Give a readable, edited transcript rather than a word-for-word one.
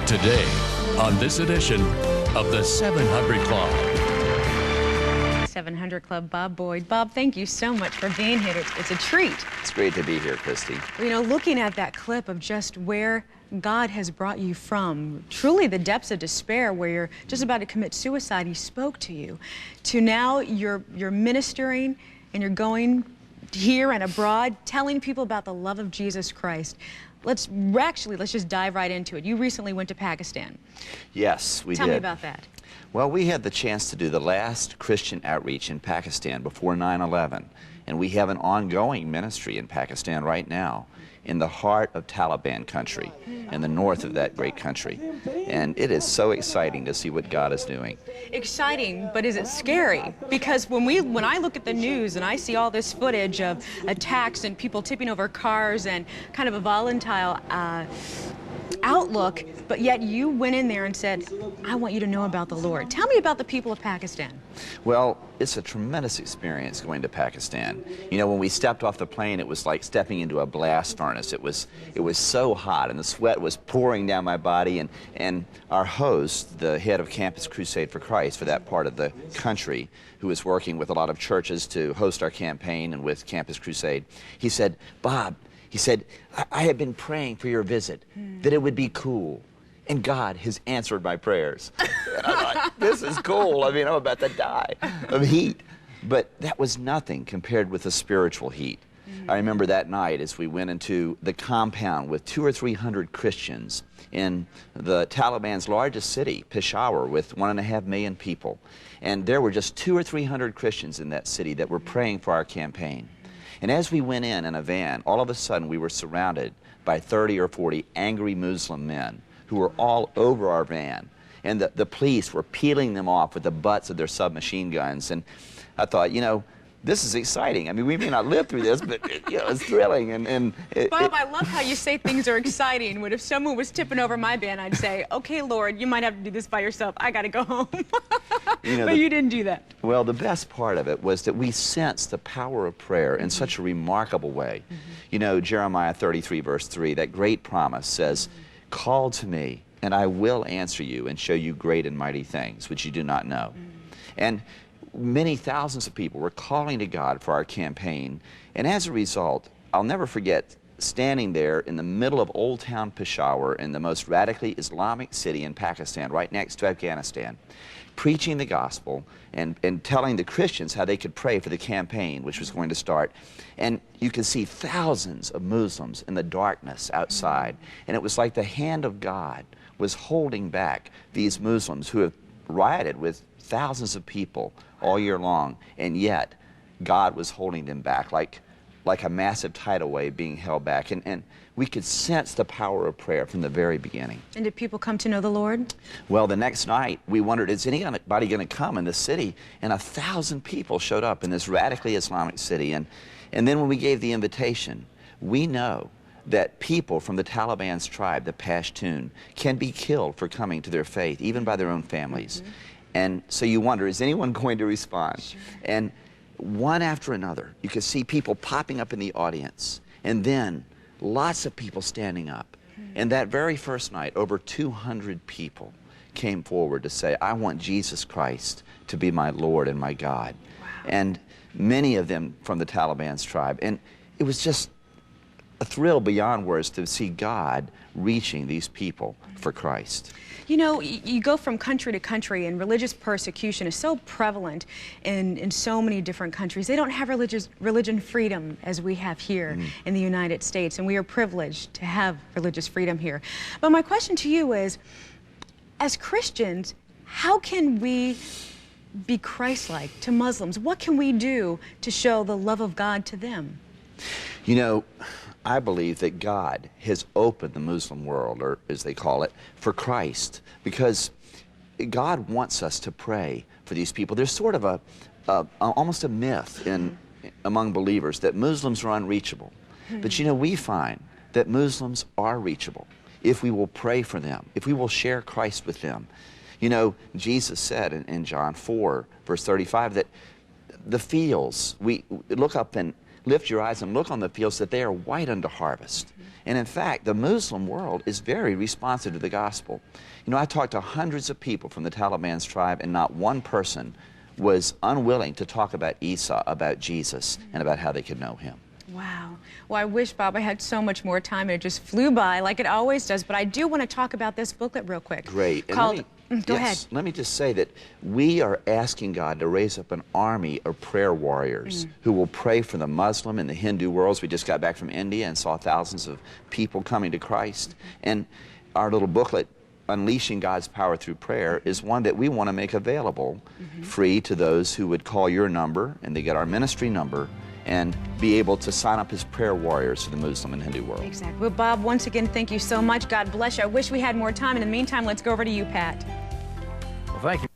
Today, on this edition of the 700 Club. 700 Club, Bob Boyd. Bob, thank you so much for being here. It's a treat. It's great to be here, Christy. You know, looking at that clip of just where God has brought you from, truly the depths of despair where you're just about to commit suicide, He spoke to you, to now you're ministering and you're going here and abroad, telling people about the love of Jesus Christ. Let's just dive right into it. You recently went to Pakistan. Yes, we did. Tell me about that. Well, we had the chance to do the last Christian outreach in Pakistan before 9/11, and we have an ongoing ministry in Pakistan right now, in the heart of Taliban country, in the north of that great country. And it is so exciting to see what God is doing. Exciting, but is it scary? Because when I look at the news and I see all this footage of attacks and people tipping over cars and kind of a volatile outlook, but yet you went in there and said, I want you to know about the Lord. Tell me about the people of Pakistan. Well, it's a tremendous experience going to Pakistan. You know, when we stepped off the plane, it was like stepping into a blast furnace. It was so hot, and the sweat was pouring down my body, and our host, the head of Campus Crusade for Christ for that part of the country, who was working with a lot of churches to host our campaign and with Campus Crusade, he said, Bob, he said, I have been praying for your visit, that it would be cool. And God has answered my prayers. And I'm like, this is cool. I mean, I'm about to die of heat. But that was nothing compared with the spiritual heat. I remember that night as we went into the compound with 200 or 300 Christians in the Taliban's largest city, Peshawar, with 1.5 million people. And there were just 200 or 300 Christians in that city that were praying for our campaign. And as we went in a van, all of a sudden we were surrounded by 30 or 40 angry Muslim men who were all over our van. And the police were peeling them off with the butts of their submachine guns. And I thought, you know, this is exciting. I mean, we may not live through this, but you know, it's thrilling. Bob, I love how you say things are exciting. When if someone was tipping over my van, I'd say, okay, Lord, you might have to do this by yourself. I got to go home. You know, but you didn't do that. Well, the best part of it was that we sensed the power of prayer in such a remarkable way. You know, Jeremiah 33, verse 3, that great promise says, call to me, and I will answer you and show you great and mighty things which you do not know. And many thousands of people were calling to God for our campaign, and as a result, I'll never forget standing there in the middle of Old Town Peshawar in the most radically Islamic city in Pakistan, right next to Afghanistan, preaching the gospel and telling the Christians how they could pray for the campaign, which was going to start. And you could see thousands of Muslims in the darkness outside, and it was like the hand of God was holding back these Muslims who have rioted with thousands of people all year long, and yet God was holding them back like a massive tidal wave being held back. And we could sense the power of prayer from the very beginning. And did people come to know the Lord? Well, the next night, we wondered, is anybody going to come in the city? And 1,000 people showed up in this radically Islamic city. And then when we gave the invitation, we know that people from the Taliban's tribe, the Pashtun, can be killed for coming to their faith, even by their own families. And so you wonder, is anyone going to respond? Sure. And one after another, you could see people popping up in the audience, and then lots of people standing up. And that very first night, over 200 people came forward to say, I want Jesus Christ to be my Lord and my God. Wow. And many of them from the Taliban's tribe. And it was just a thrill beyond words to see God reaching these people for Christ. You know, you go from country to country, and religious persecution is so prevalent in so many different countries. They don't have religion freedom as we have here in the United States, and we are privileged to have religious freedom here. But my question to you is, as Christians, how can we be Christ-like to Muslims? What can we do to show the love of God to them? You know, I believe that God has opened the Muslim world, or as they call it, for Christ, because God wants us to pray for these people. There's sort of almost a myth among believers that Muslims are unreachable. But you know, we find that Muslims are reachable if we will pray for them, if we will share Christ with them. You know, Jesus said in John 4, verse 35, that the fields, we look up and lift your eyes and look on the fields, that they are white unto harvest. And in fact, the Muslim world is very responsive to the gospel. You know, I talked to hundreds of people from the Taliban's tribe, and not one person was unwilling to talk about Isa, about Jesus, and about how they could know him. Wow. Well, I wish, Bob, I had so much more time and it just flew by like it always does. But I do want to talk about this booklet real quick. Great. And Called, go ahead. Let me just say that we are asking God to raise up an army of prayer warriors who will pray for the Muslim and the Hindu worlds. We just got back from India and saw thousands of people coming to Christ. And our little booklet, Unleashing God's Power Through Prayer, is one that we want to make available free to those who would call your number, and they get our ministry number, and be able to sign up as prayer warriors for the Muslim and Hindu world. Exactly. Well, Bob, once again, thank you so much. God bless you. I wish we had more time. In the meantime, let's go over to you, Pat. Well, thank you.